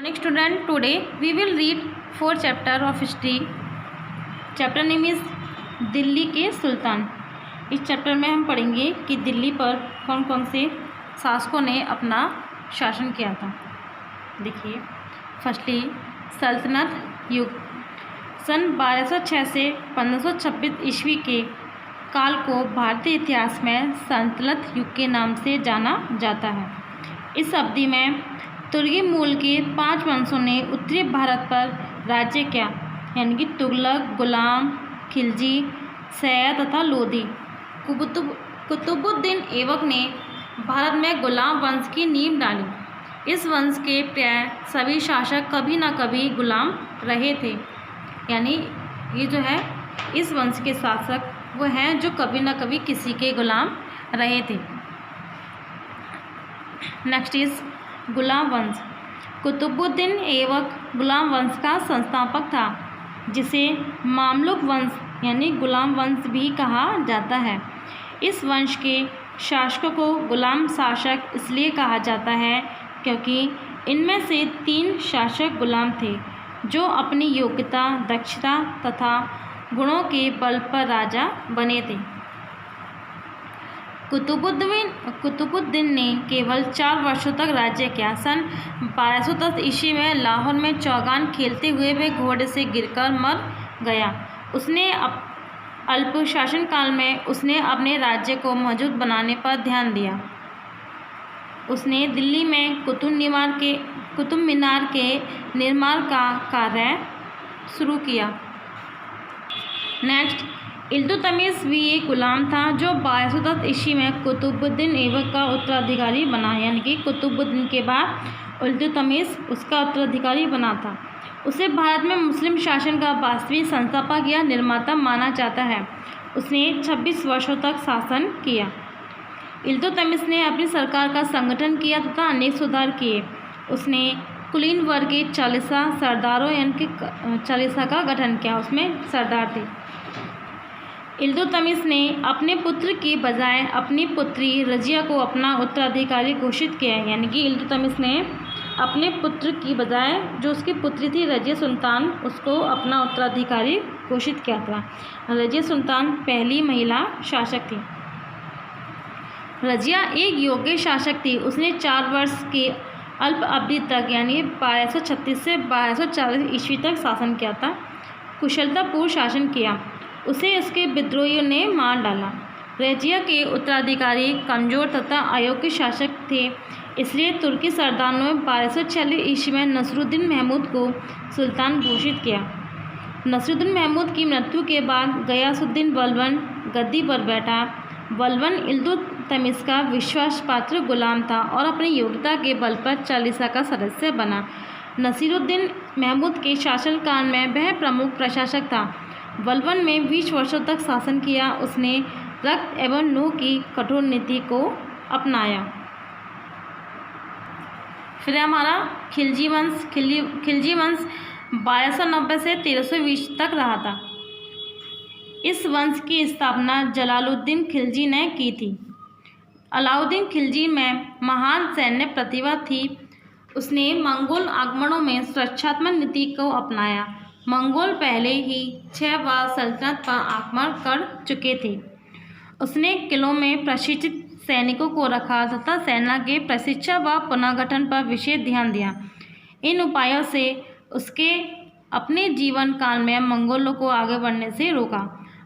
Morning student, today we will read 4 chapter of history. Chapter name is Delhi के सुल्तान. इस chapter में हम पढ़ेंगे कि दिल्ली पर कौन कौन से शासकों ने अपना शासन किया था. देखिए, फर्स्टली सल्तनत युग. सन 1206 से 1526 ईस्वी के काल को भारतीय इतिहास में सल्तनत युग के नाम से जाना जाता है. इस अवधि में तुर्की मूल के 5 वंशों ने उत्तरी भारत पर राज्य किया, यानी कि तुगलक, गुलाम, खिलजी, सैयद तथा लोदी. कुतुबुद्दीन ऐबक ने भारत में गुलाम वंश की नींव डाली. इस वंश के प्राय सभी शासक कभी न कभी गुलाम रहे थे, यानी ये जो है इस वंश के शासक वो हैं जो कभी न कभी किसी के गुलाम रहे थे. नेक्स्ट इज गुलाम वंश. कुतुबुद्दीन ऐबक गुलाम वंश का संस्थापक था, जिसे मामलुक वंश यानी गुलाम वंश भी कहा जाता है. इस वंश के शासकों को गुलाम शासक इसलिए कहा जाता है क्योंकि इनमें से 3 शासक गुलाम थे जो अपनी योग्यता, दक्षता तथा गुणों के बल पर राजा बने थे. कुतुबुद्दीन ने केवल 4 वर्षों तक राज्य किया. सन 1210 ईस्वी में लाहौर में चौगान खेलते हुए वह घोड़े से गिरकर मर गया. उसने अल्प शासन काल में उसने अपने राज्य को मजबूत बनाने पर ध्यान दिया. उसने दिल्ली में कुतुब मीनार के निर्माण का कार्य शुरू किया. नेक्स्ट, इल्तुतमिश भी एक गुलाम था जो 1210 ईस्वी में कुतुबुद्दीन ऐबक का उत्तराधिकारी बना, यानी कि कुतुबुद्दीन के बाद इल्तुतमिश उसका उत्तराधिकारी बना था. उसे भारत में मुस्लिम शासन का वास्तविक संस्थापक या निर्माता माना जाता है. उसने 26 वर्षों तक शासन किया. इल्तुतमिश ने अपनी सरकार का संगठन किया तथा अनेक सुधार किए. उसने कुलीन वर्ग के 40 सरदारों यानी कि 40 का गठन किया, उसमें सरदार थे. इल्तुतमिश ने अपने पुत्र की बजाय अपनी पुत्री रजिया को अपना उत्तराधिकारी घोषित किया, यानी कि इल्तुतमिश ने अपने पुत्र की बजाय जो उसकी पुत्री थी रजिया सुल्तान, उसको अपना उत्तराधिकारी घोषित किया था. रजिया सुल्तान पहली महिला शासक थी. रजिया एक योग्य शासक थी. उसने 4 वर्ष की अल्प अवधि तक यानी 1236 से 1240 ईस्वी तक शासन किया था. कुशलतापूर्व शासन किया. उसे उसके विद्रोहियों ने मार डाला. रजिया के उत्तराधिकारी कमज़ोर तथा अयोग्य शासक थे, इसलिए तुर्की सरदारों ने 1246 ईस्वी में नसरुद्दीन महमूद को सुल्तान घोषित किया. नसरुद्दीन महमूद की मृत्यु के बाद गयासुद्दीन बलबन गद्दी पर बैठा. बलबन इल्तुतमिश का विश्वासपात्र गुलाम था और अपनी योग्यता के बल पर 40 का सदस्य बना. नसीरुद्दीन महमूद के शासनकाल में वह प्रमुख प्रशासक था. बलबन में 20 वर्षों तक शासन किया. उसने रक्त एवं लूह की कठोर नीति को अपनाया. फिर हमारा खिलजी वंश. खिलजी वंश 1290 से 1320 तक रहा था. इस वंश की स्थापना जलालुद्दीन खिलजी ने की थी. अलाउद्दीन खिलजी में महान सैन्य प्रतिभा थी. उसने मंगोल आक्रमणों में सुरक्षात्मक नीति को अपनाया. मंगोल पहले ही 6 बार सल्तनत पर आक्रमण कर चुके थे. उसने किलों में प्रशिक्षित सैनिकों को रखा तथा सेना के प्रशिक्षण व पुनर्गठन पर विशेष ध्यान दिया. इन उपायों से उसके अपने जीवन काल में मंगोलों को आगे बढ़ने से रोका.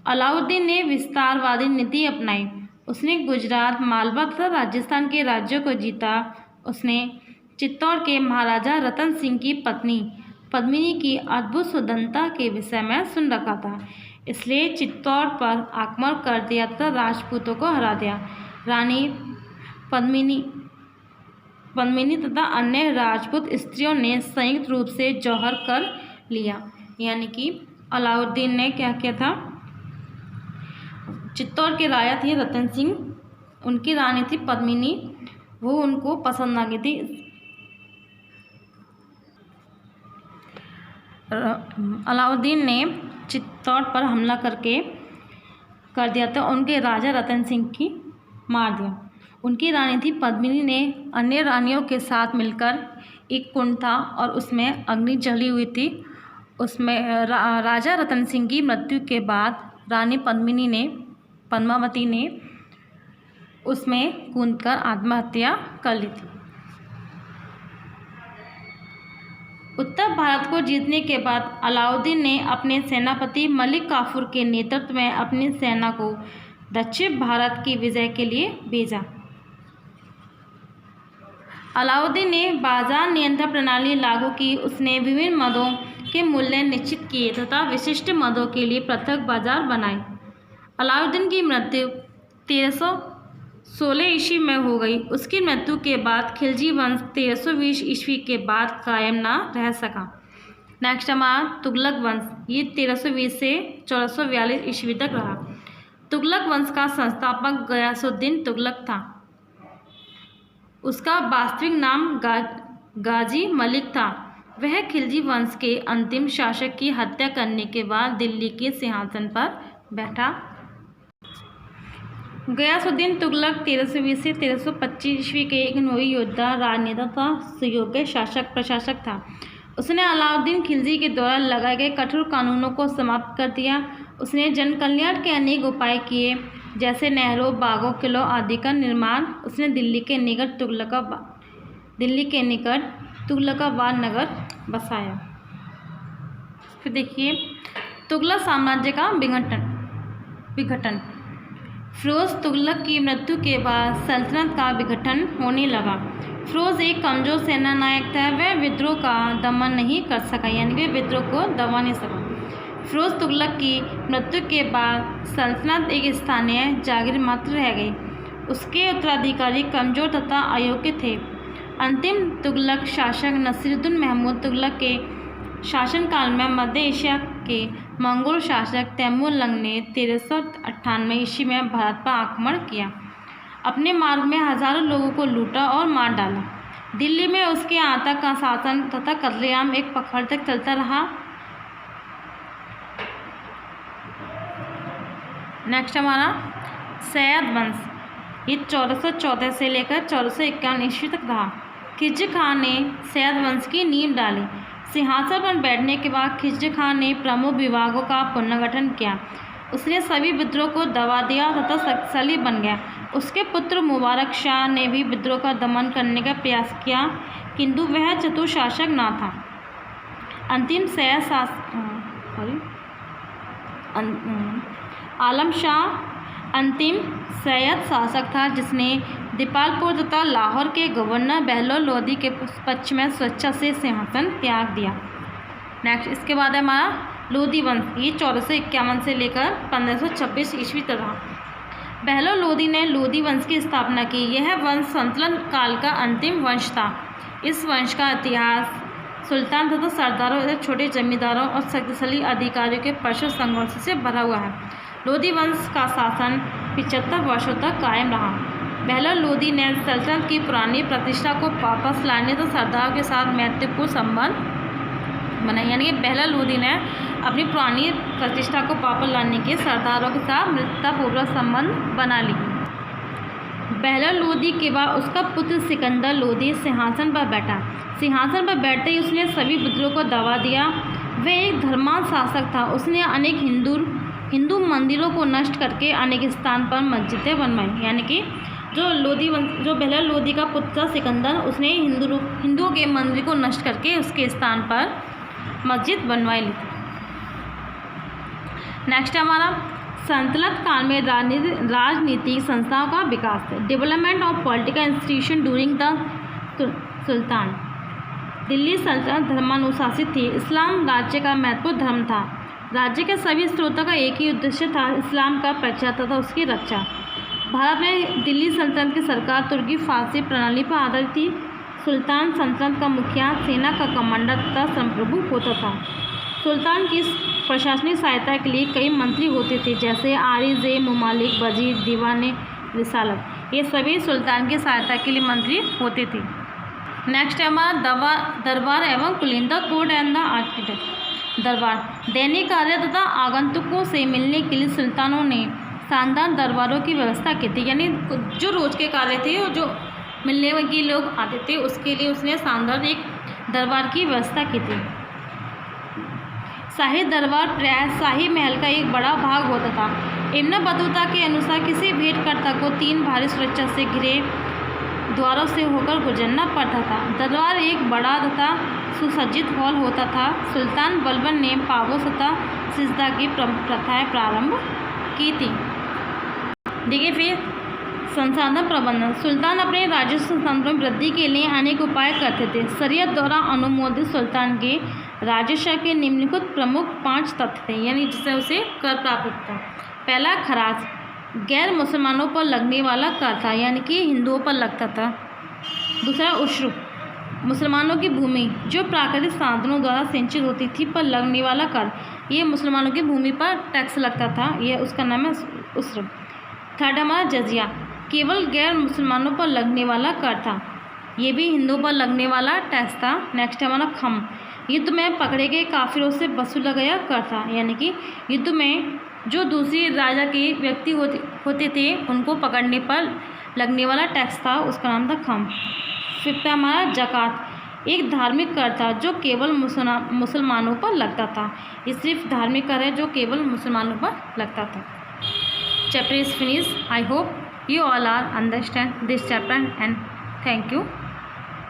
अलाउद्दीन ने विस्तारवादी नीति अपनाई. उसने गुजरात, मालवा तथा राजस्थान के राज्यों को जीता. उसने चित्तौड़ के महाराजा रतन सिंह की पत्नी पद्मिनी की अद्भुत सुंदरता के विषय में सुन रखा था, इसलिए चित्तौड़ पर आक्रमण कर दिया तथा राजपूतों को हरा दिया. रानी पद्मिनी तथा अन्य राजपूत स्त्रियों ने संयुक्त रूप से जौहर कर लिया, यानी कि अलाउद्दीन ने क्या किया था. चित्तौड़ के राजा थे रतन सिंह, उनकी रानी थी पद्मिनी, वो उनको पसंद आ गई थी. अलाउद्दीन ने चित्तौड़ पर हमला कर दिया था. उनके राजा रतन सिंह की मार दिया. उनकी रानी थी पद्मिनी ने अन्य रानियों के साथ मिलकर एक कुंड था और उसमें अग्नि जली हुई थी। उसमें राजा रतन सिंह की मृत्यु के बाद रानी पद्मावती ने उसमें कूदकर आत्महत्या कर ली थी। उत्तर भारत को जीतने के बाद अलाउद्दीन ने अपने सेनापति मलिक काफूर के नेतृत्व में अपनी सेना को दक्षिण भारत की विजय के लिए भेजा। अलाउद्दीन ने बाजार नियंत्रण प्रणाली लागू की। उसने विभिन्न मदों के मूल्य निश्चित किए तथा विशिष्ट मदों के लिए पृथक बाजार बनाए। अलाउद्दीन की मृत्यु 1316 ईस्वी में हो गई। उसकी मृत्यु के बाद खिलजी वंश 1320 ईस्वी के बाद कायम न रह सका। नेक्स्ट हमारा तुगलक वंश, ये 1320 से 1442 ईस्वी तक रहा। तुगलक वंश का संस्थापक गयासुद्दीन तुगलक था। उसका वास्तविक नाम गाजी मलिक था। वह खिलजी वंश के अंतिम शासक की हत्या करने के बाद दिल्ली के सिंहासन पर बैठा। गयासुद्दीन तुगलक 1320 से 1325 ईस्वी के एक नोई योद्धा, राजनेता तथा सुयोग्य प्रशासक था। उसने अलाउद्दीन खिलजी के द्वारा लगाए गए कठोर कानूनों को समाप्त कर दिया। उसने जन कल्याण के अनेक उपाय किए, जैसे नहरों, बागों, किलों आदि का निर्माण। उसने दिल्ली के निकट तुगलकाबाद नगर बसाया। फिर देखिए तुगलक साम्राज्य का विघटन। फिरोज तुगलक की मृत्यु के बाद सल्तनत का विघटन होने लगा। फिरोज एक कमजोर सेनानायक था। वह विद्रोह का दमन नहीं कर सका, यानी कि विद्रोह को दबा नहीं सका। फिरोज तुगलक की मृत्यु के बाद सल्तनत एक स्थानीय जागीर मात्र रह गई। उसके उत्तराधिकारी कमजोर तथा अयोग्य थे। अंतिम तुगलक शासक नसीरुद्दीन महमूद तुगलक के शासनकाल में मध्य एशिया के मंगोल शासक तैमूरलंग ने 1398 ईस्वी में भारत पर आक्रमण किया। अपने मार्ग में हजारों लोगों को लूटा और मार डाला। दिल्ली में उसके आतंक का शासन तथा कत्लेआम एक पखवाड़े तक चलता रहा। नेक्स्ट हमारा सैयद वंश, ये 1414 से लेकर 1451 ईस्वी तक रहा। खिज़्र खान ने सैयद वंश की नींव डाली। सिंहासन पर बैठने के बाद खिज़्र खान ने प्रमुख विभागों का पुनर्गठन किया। उसने सभी विद्रोह को दबा दिया तथा शक्तिशाली बन गया। उसके पुत्र मुबारक शाह ने भी विद्रोह का दमन करने का प्रयास किया, किंतु वह चतुर शासक न था। आलम शाह अंतिम सैयद शासक था, जिसने दीपालपुर तथा लाहौर के गवर्नर बहलोल लोधी के पक्ष में स्वेच्छा से सिंहासन त्याग दिया। नेक्स्ट इसके बाद है हमारा लोधी वंश, ये 1451 से लेकर 1526 ईस्वी तक रहा। बहलोल लोधी ने लोधी वंश की स्थापना की। यह वंश संतुलन काल का अंतिम वंश था। इस वंश का इतिहास सुल्तान तथा सरदारों, छोटे जमींदारों और शक्तिशाली अधिकारियों के परस्पर संघर्ष से भरा हुआ है। लोधी वंश का शासन 75 वर्षों तक कायम रहा। बहलोल लोधी ने सल्तनत की पुरानी प्रतिष्ठा को वापस लाने तो सरदारों के साथ मैत्रीपूर्ण संबंध बनाए, यानी कि बहलोल लोधी ने अपनी पुरानी प्रतिष्ठा को वापस लाने के सरदारों के साथ मित्रतापूर्वक संबंध बना लिए। बहलोल लोधी के बाद उसका पुत्र सिकंदर लोधी सिंहासन पर बैठा। सिंहासन पर बैठते ही उसने सभी विद्रोह को दबा दिया। वह एक धर्मांध शासक था। उसने अनेक हिंदू मंदिरों को नष्ट करके अनेक स्थान पर मस्जिदें बनवाई, यानी कि जो बहलोल लोधी का पुत्र सिकंदर, उसने हिंदुओं के मंदिर को नष्ट करके उसके स्थान पर मस्जिद बनवाई ली थी। नेक्स्ट हमारा सल्तनत काल में राजनीतिक संस्थाओं का विकास है। Development of political institution during the sultan. Delhi सल्तनत धर्मानुशासित थी। इस्लाम राज्य का महत्वपूर्ण धर्म था। राज्य के सभी स्रोतों का एक ही उद्देश्य था, इस्लाम का प्रचार तथा उसकी रक्षा। भारत में दिल्ली सल्तनत की सरकार तुर्की फारसी प्रणाली पर आधारित थी। सुल्तान सल्तनत का मुखिया, सेना का कमांडर तथा संप्रभु होता था। सुल्तान की प्रशासनिक सहायता के लिए कई मंत्री होते थे, जैसे आरिज़े, मुमालिक, वजीर, दीवाने, रिसालत। ये सभी सुल्तान की सहायता के लिए मंत्री होते थे। नेक्स्ट है हमारा दरबार एवं कुलिंदा, कोड एंड द आर्किटेक्ट। दरबार दैनिक कार्य तथा आगंतुकों से मिलने के लिए सुल्तानों ने शानदार दरबारों की व्यवस्था की थी, यानी जो रोज के कार्य थे और जो मिलने के लोग आते थे उसके लिए उसने शानदार एक दरबार की व्यवस्था की थी। शाही दरबार प्रायः शाही महल का एक बड़ा भाग होता था। इब्न बतूता के अनुसार किसी भेंटकर्ता को 3 भारी सुरक्षा से घिरे द्वारों से होकर गुजरना पड़ता था। दरबार एक बड़ा तथा सुसज्जित हॉल होता था। सुल्तान बलबन ने पावोस तथा सिजदा की प्रथाएं प्रारंभ की थी। देखिए फिर संसाधन प्रबंधन। सुल्तान अपने राजस्व संसाधनों में वृद्धि के लिए अनेक उपाय करते थे। शरीयत द्वारा अनुमोदित सुल्तान के राजस्व के निम्नलिखित प्रमुख 5 तथ्य थे, यानी जिससे उसे कर प्राप्त था। पहला, खराज गैर मुसलमानों पर लगने वाला कर था, यानी कि हिंदुओं पर लगता था। दूसरा, उश्र मुसलमानों की भूमि जो प्राकृतिक साधनों द्वारा सिंचित होती थी पर लगने वाला कर, ये मुसलमानों की भूमि पर टैक्स लगता था, ये उसका नाम है उश्र। थर्ड हमारा जजिया, केवल गैर मुसलमानों पर लगने वाला कर था, ये भी हिंदुओं पर लगने वाला टैक्स था। नेक्स्ट हमारा खम, युद्ध में पकड़े गए काफिरों से वसूला गया कर था, यानी कि युद्ध में जो दूसरी राजा के व्यक्ति होते थे उनको पकड़ने पर लगने वाला टैक्स था, उसका नाम था खम। फिफ्थ हमारा जकात, एक धार्मिक कर था जो केवल मुसलमानों पर लगता था। ये सिर्फ धार्मिक कर है जो केवल मुसलमानों पर लगता था। Chapter is finished. I hope you all are understand this chapter and thank you.